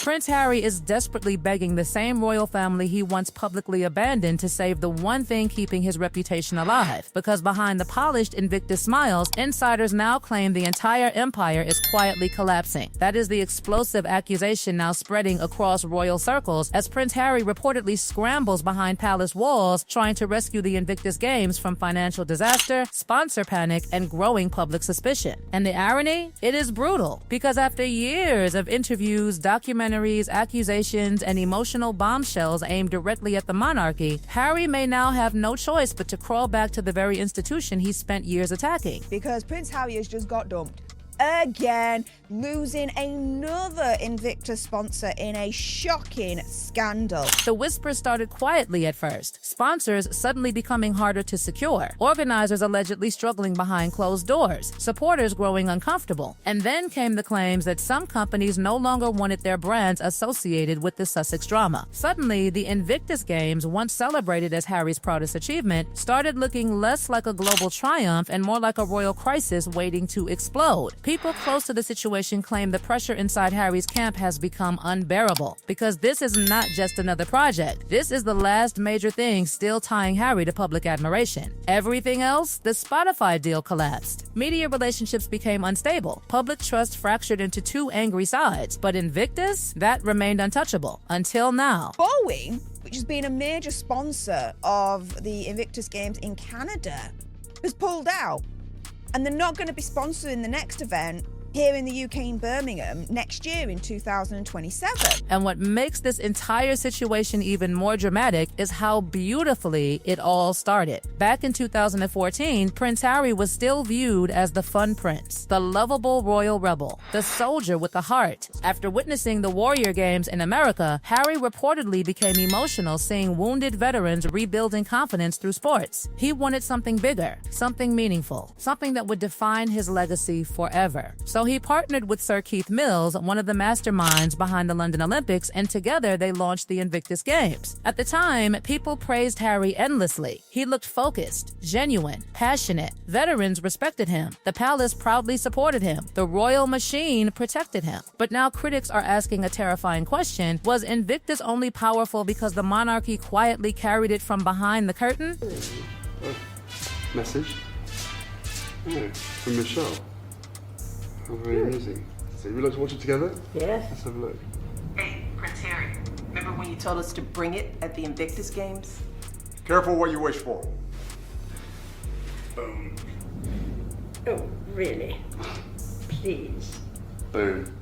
Prince Harry is desperately begging the same royal family he once publicly abandoned to save the one thing keeping his reputation alive. Because behind the polished Invictus smiles, insiders now claim the entire empire is quietly collapsing. That is the explosive accusation now spreading across royal circles as Prince Harry reportedly scrambles behind palace walls trying to rescue the Invictus Games from financial disaster, sponsor panic, and growing public suspicion. And the irony? It is brutal, because after years of interviews, documentaries, accusations, and emotional bombshells aimed directly at the monarchy, Harry may now have no choice but to crawl back to the very institution he spent years attacking. Because Prince Harry has just got dumped. Again, losing another Invictus sponsor in a shocking scandal. The whispers started quietly at first, sponsors suddenly becoming harder to secure, organizers allegedly struggling behind closed doors, supporters growing uncomfortable. And then came the claims that some companies no longer wanted their brands associated with the Sussex drama. Suddenly, the Invictus Games, once celebrated as Harry's proudest achievement, started looking less like a global triumph and more like a royal crisis waiting to explode. People close to the situation claim the pressure inside Harry's camp has become unbearable, because this is not just another project. This is the last major thing still tying Harry to public admiration. Everything else, the Spotify deal collapsed. Media relationships became unstable. Public trust fractured into two angry sides. But Invictus, that remained untouchable. Until now. Boeing, which has been a major sponsor of the Invictus Games in Canada, has pulled out. And they're not going to be sponsoring the next event here in the UK in Birmingham next year in 2027. And what makes this entire situation even more dramatic is how beautifully it all started. Back in 2014, Prince Harry was still viewed as the fun prince, the lovable royal rebel, the soldier with a heart. After witnessing the Warrior Games in America, Harry reportedly became emotional seeing wounded veterans rebuilding confidence through sports. He wanted something bigger, something meaningful, something that would define his legacy forever. So he partnered with Sir Keith Mills, one of the masterminds behind the London Olympics, and together they launched the Invictus Games. At the time, people praised Harry endlessly. He looked focused, genuine, passionate. Veterans respected him. The palace proudly supported him. The royal machine protected him. But now critics are asking a terrifying question. Was Invictus only powerful because the monarchy quietly carried it from behind the curtain? Message? Oh, from Michelle. Oh, very amusing. So we like to watch it together? Yes. Let's have a look. Hey, Prince Harry. Remember when you told us to bring it at the Invictus Games? Careful what you wish for. Boom. Oh, really? Please. Boom.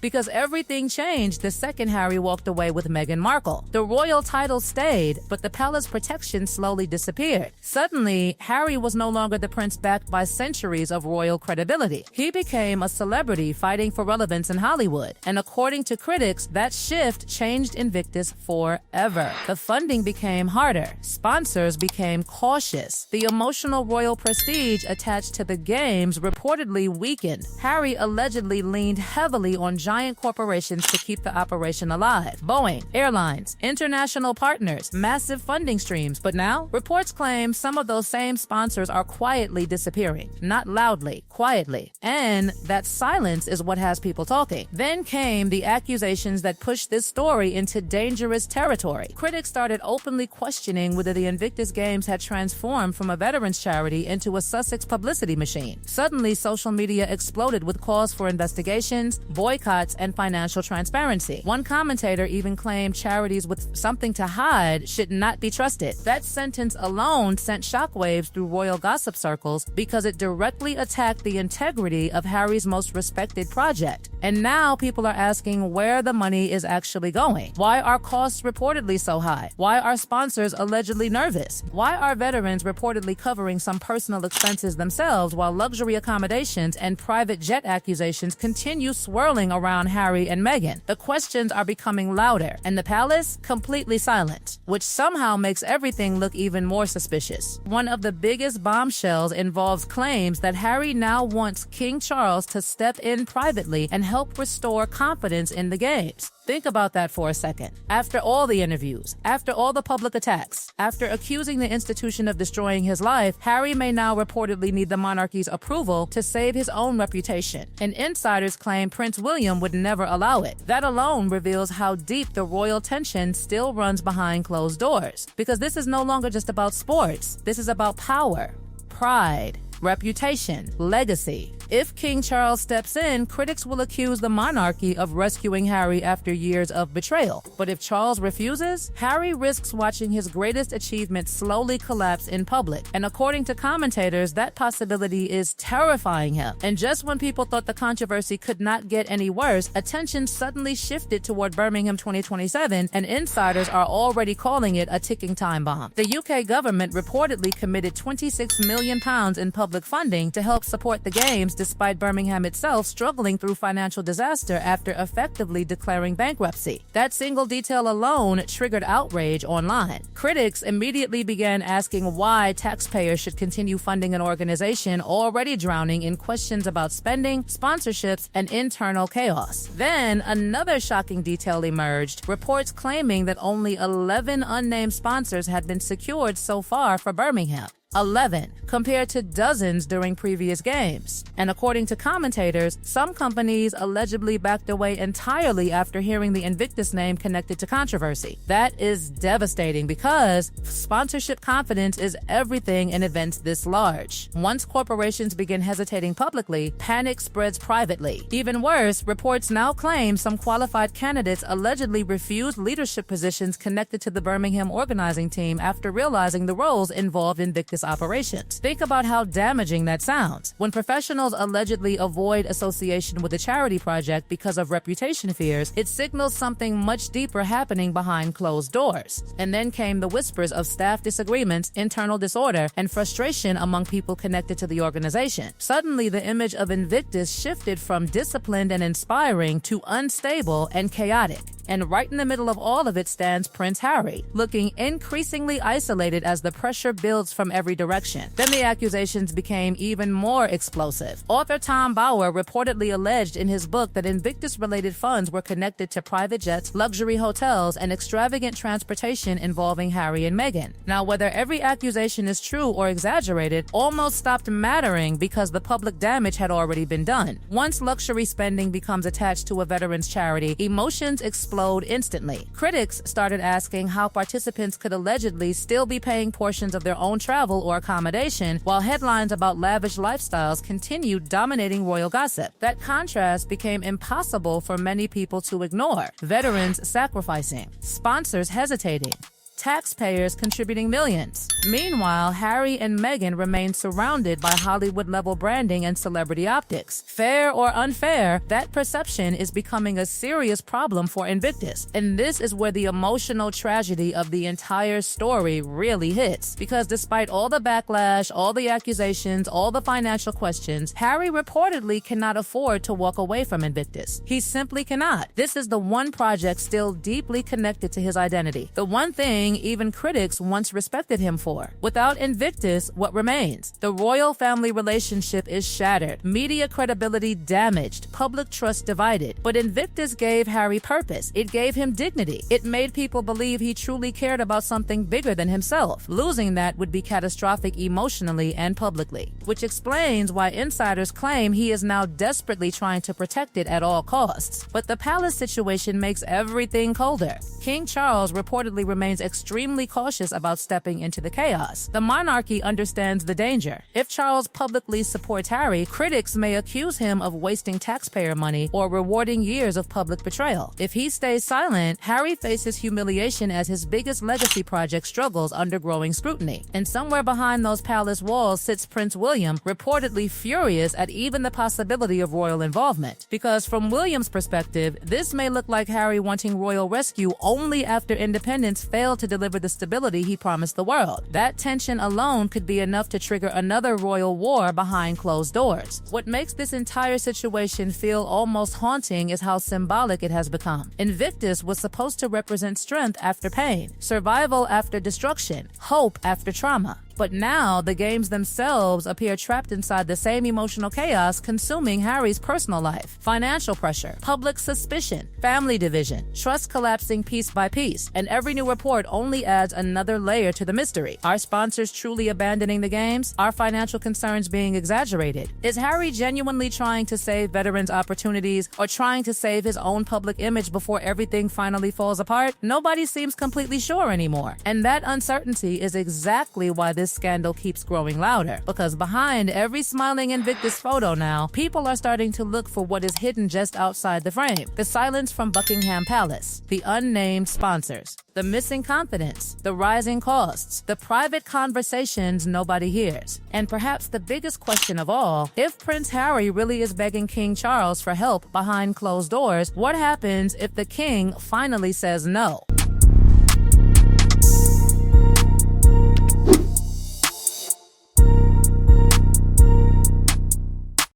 Because everything changed the second Harry walked away with Meghan Markle. The royal title stayed, but the palace protection slowly disappeared. Suddenly, Harry was no longer the prince backed by centuries of royal credibility. He became a celebrity fighting for relevance in Hollywood. And according to critics, that shift changed Invictus forever. The funding became harder. Sponsors became cautious. The emotional royal prestige attached to the games reportedly weakened. Harry allegedly leaned heavily on giant corporations to keep the operation alive. Boeing, airlines, international partners, massive funding streams. But now, reports claim some of those same sponsors are quietly disappearing. Not loudly, quietly. And that silence is what has people talking. Then came the accusations that pushed this story into dangerous territory. Critics started openly questioning whether the Invictus Games had transformed from a veterans charity into a Sussex publicity machine. Suddenly, social media exploded with calls for investigations, boycotts, and financial transparency. One commentator even claimed charities with something to hide should not be trusted. That sentence alone sent shockwaves through royal gossip circles because it directly attacked the integrity of Harry's most respected project. And now people are asking where the money is actually going. Why are costs reportedly so high? Why are sponsors allegedly nervous? Why are veterans reportedly covering some personal expenses themselves while luxury accommodations and private jet accusations continue swirling around Harry and Meghan? The questions are becoming louder, and the palace completely silent, which somehow makes everything look even more suspicious. One of the biggest bombshells involves claims that Harry now wants King Charles to step in privately and help help restore confidence in the games. Think about that for a second. After all the interviews, after all the public attacks, after accusing the institution of destroying his life, Harry may now reportedly need the monarchy's approval to save his own reputation. And insiders claim Prince William would never allow it. That alone reveals how deep the royal tension still runs behind closed doors. Because this is no longer just about sports. This is about power, pride, reputation, legacy. If King Charles steps in, critics will accuse the monarchy of rescuing Harry after years of betrayal. But if Charles refuses, Harry risks watching his greatest achievement slowly collapse in public. And according to commentators, that possibility is terrifying him. And just when people thought the controversy could not get any worse, attention suddenly shifted toward Birmingham 2027, and insiders are already calling it a ticking time bomb. The UK government reportedly committed £26 million in public funding to help support the games, despite Birmingham itself struggling through financial disaster after effectively declaring bankruptcy. That single detail alone triggered outrage online. Critics immediately began asking why taxpayers should continue funding an organization already drowning in questions about spending, sponsorships, and internal chaos. Then, another shocking detail emerged, reports claiming that only 11 unnamed sponsors had been secured so far for Birmingham. 11, compared to dozens during previous games. And according to commentators, some companies allegedly backed away entirely after hearing the Invictus name connected to controversy. That is devastating because sponsorship confidence is everything in events this large. Once corporations begin hesitating publicly, panic spreads privately. Even worse, reports now claim some qualified candidates allegedly refused leadership positions connected to the Birmingham organizing team after realizing the roles involved in Invictus operations. Think about how damaging that sounds. When professionals allegedly avoid association with a charity project because of reputation fears, it signals something much deeper happening behind closed doors. And then came the whispers of staff disagreements, internal disorder, and frustration among people connected to the organization. Suddenly, the image of Invictus shifted from disciplined and inspiring to unstable and chaotic. And right in the middle of all of it stands Prince Harry, looking increasingly isolated as the pressure builds from every direction. Then the accusations became even more explosive. Author Tom Bauer reportedly alleged in his book that Invictus-related funds were connected to private jets, luxury hotels, and extravagant transportation involving Harry and Meghan. Now, whether every accusation is true or exaggerated almost stopped mattering because the public damage had already been done. Once luxury spending becomes attached to a veterans charity, emotions explode instantly. Critics started asking how participants could allegedly still be paying portions of their own travel or accommodation while headlines about lavish lifestyles continued dominating royal gossip. That contrast became impossible for many people to ignore. Veterans sacrificing, sponsors hesitating, taxpayers contributing millions. Meanwhile, Harry and Meghan remain surrounded by Hollywood-level branding and celebrity optics. Fair or unfair, that perception is becoming a serious problem for Invictus. And this is where the emotional tragedy of the entire story really hits. Because despite all the backlash, all the accusations, all the financial questions, Harry reportedly cannot afford to walk away from Invictus. He simply cannot. This is the one project still deeply connected to his identity. The one thing even critics once respected him for. Without Invictus, what remains? The royal family relationship is shattered, media credibility damaged, public trust divided. But Invictus gave Harry purpose. It gave him dignity. It made people believe he truly cared about something bigger than himself. Losing that would be catastrophic emotionally and publicly, which explains why insiders claim he is now desperately trying to protect it at all costs. But the palace situation makes everything colder. King Charles reportedly remains extremely cautious about stepping into the chaos. The monarchy understands the danger. If Charles publicly supports Harry, critics may accuse him of wasting taxpayer money or rewarding years of public betrayal. If he stays silent, Harry faces humiliation as his biggest legacy project struggles under growing scrutiny. And somewhere behind those palace walls sits Prince William, reportedly furious at even the possibility of royal involvement. Because from William's perspective, this may look like Harry wanting royal rescue only after independence failed to deliver the stability he promised the world. That tension alone could be enough to trigger another royal war behind closed doors. What makes this entire situation feel almost haunting is how symbolic it has become. Invictus was supposed to represent strength after pain, survival after destruction, hope after trauma. But now the games themselves appear trapped inside the same emotional chaos consuming Harry's personal life. Financial pressure, public suspicion, family division, trust collapsing piece by piece, and every new report only adds another layer to the mystery. Are sponsors truly abandoning the games? Are financial concerns being exaggerated? Is Harry genuinely trying to save veterans' opportunities or trying to save his own public image before everything finally falls apart? Nobody seems completely sure anymore. And that uncertainty is exactly why this scandal keeps growing louder. Because behind every smiling Invictus photo now, people are starting to look for what is hidden just outside the frame. The silence from Buckingham Palace, the unnamed sponsors, the missing confidence, the rising costs, the private conversations nobody hears. And perhaps the biggest question of all, if Prince Harry really is begging King Charles for help behind closed doors, what happens if the king finally says no?